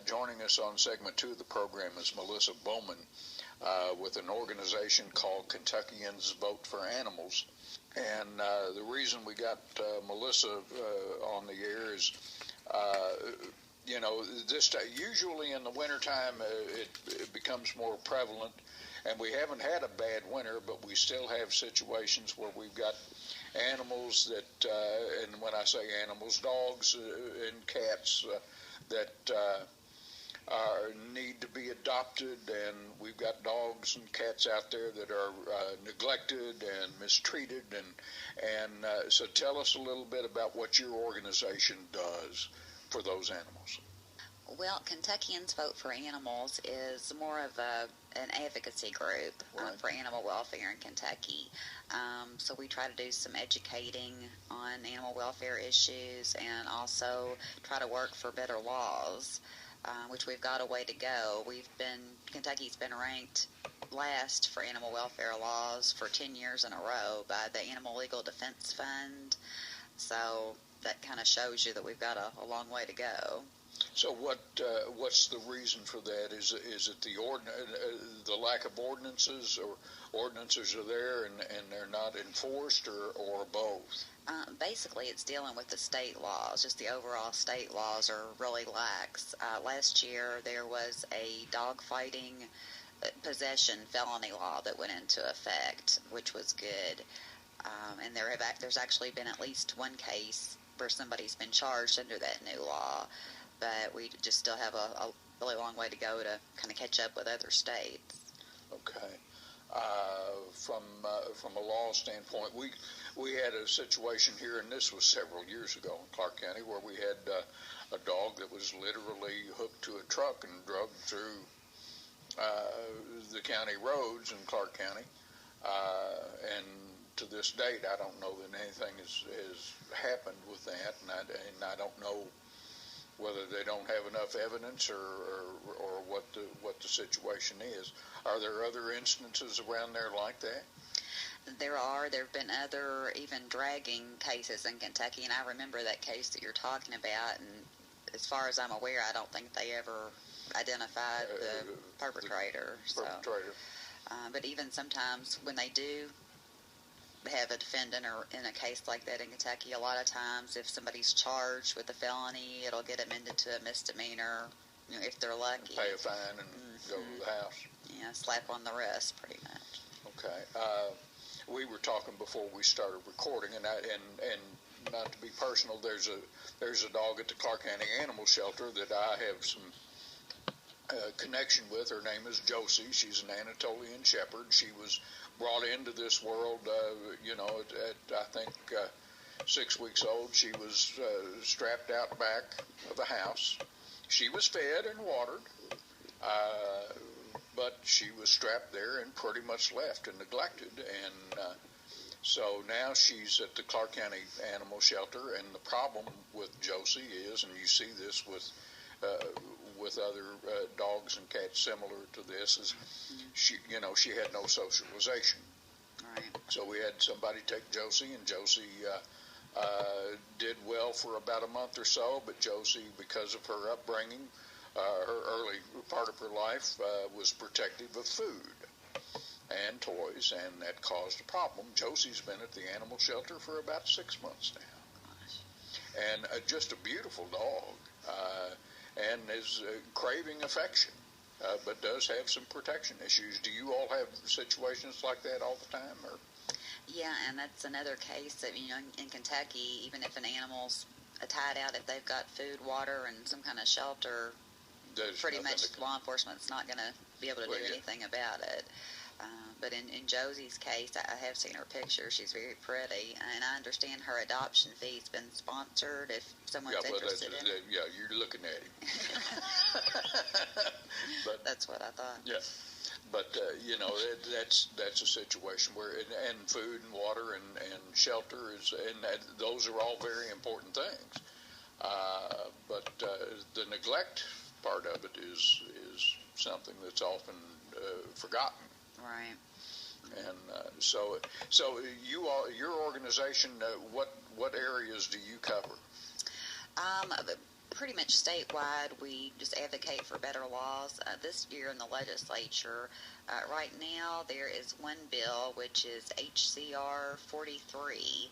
joining us on segment 2 of the program is Melissa Bowman with an organization called Kentuckians Vote for Animals. And the reason we got Melissa on the air is, usually in the wintertime it becomes more prevalent. And we haven't had a bad winter, but we still have situations where we've got animals that, and when I say animals, dogs and cats that need to be adopted, and we've got dogs and cats out there that are neglected and mistreated. And so tell us a little bit about what your organization does for those animals. Well, Kentuckians Vote for Animals is more of an advocacy group for animal welfare in Kentucky. So we try to do some educating on animal welfare issues and also try to work for better laws, which we've got a way to go. Kentucky's been ranked last for animal welfare laws for 10 years in a row by the Animal Legal Defense Fund. So that kind of shows you that we've got a long way to go. So what's the reason for that? Is it the lack of ordinances, or ordinances are there and they're not enforced, or both? Basically, it's dealing with the state laws. Just the overall state laws are really lax. Last year, there was a dog fighting possession felony law that went into effect, which was good. And there's actually been at least one case where somebody's been charged under that new law. But we just still have a really long way to go to kind of catch up with other states. Okay. From a law standpoint, we had a situation here, and this was several years ago in Clark County, where we had a dog that was literally hooked to a truck and drugged through the county roads in Clark County. And to this date, I don't know that anything has happened with that, and I don't know whether they don't have enough evidence or what the situation is. Are there other instances around there like that? There have been other even dragging cases in Kentucky, and I remember that case that you're talking about, and as far as I'm aware, I don't think they ever identified the perpetrator. But even sometimes when they do have a defendant or in a case like that in Kentucky, a lot of times if somebody's charged with a felony, it'll get amended to a misdemeanor, if they're lucky. Pay a fine and go to the house. Yeah, slap on the wrist, pretty much. Okay. We were talking before we started recording, and not to be personal, there's a dog at the Clark County Animal Shelter that I have some connection with. Her name is Josie. She's an Anatolian Shepherd. She was brought into this world, at I think 6 weeks old. She was strapped out back of the house. She was fed and watered, but she was strapped there and pretty much left and neglected. And so now she's at the Clark County Animal Shelter, and the problem with Josie is, and you see this with other dogs and cats similar to this, is she had no socialization. Right. So we had somebody take Josie, and Josie did well for about a month or so, but Josie, because of her upbringing, her early part of her life was protective of food and toys, and that caused a problem. Josie's been at the animal shelter for about 6 months now. Gosh. And just a beautiful dog, and is craving affection, but does have some protection issues. Do you all have situations like that all the time? Or? Yeah, and that's another case that, in Kentucky, even if an animal's tied out, if they've got food, water, and some kind of shelter, pretty much law enforcement's not going to be able to do anything about it. But in Josie's case, I have seen her picture. She's very pretty, and I understand her adoption fee's been sponsored if someone's interested in it. Yeah, you're looking at him. But, that's what I thought. Yeah, but that's a situation where and food and water and shelter those are all very important things. But the neglect part of it is something that's often forgotten. Right. And so your organization, what areas do you cover? pretty much statewide, we just advocate for better laws. This year in the legislature, right now, there is one bill, which is HCR 43,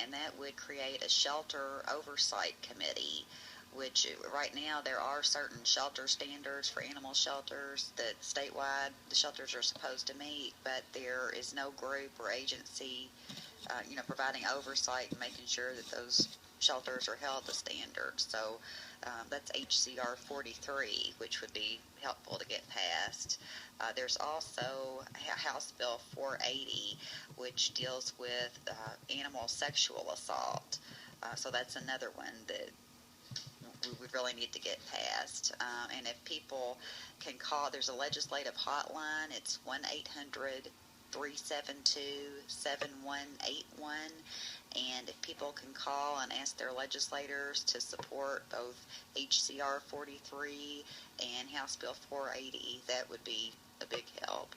and that would create a shelter oversight committee, which right now there are certain shelter standards for animal shelters that statewide the shelters are supposed to meet, but there is no group or agency providing oversight and making sure that those shelters are held to standards. So that's HCR 43, which would be helpful to get passed. There's also House Bill 480, which deals with animal sexual assault. So that's another one that we really need to get passed. And if people can call, there's a legislative hotline. It's 1-800-372-7181. And if people can call and ask their legislators to support both HCR 43 and House Bill 480, that would be a big help.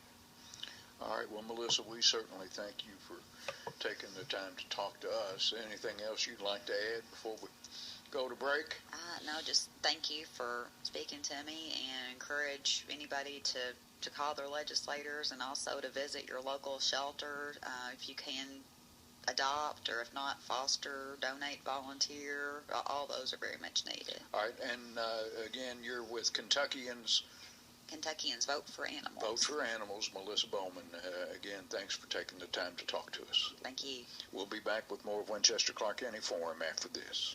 All right. Well, Melissa, we certainly thank you for taking the time to talk to us. Anything else you'd like to add before we go to break? No, just thank you for speaking to me, and encourage anybody to call their legislators, and also to visit your local shelter if you can adopt, or if not, foster, donate, volunteer. All those are very much needed. All right. And again, you're with Kentuckians Vote for Animals. Vote for Animals, Melissa Bowman. Again, thanks for taking the time to talk to us. Thank you. We'll be back with more of Winchester Clark County Forum after this.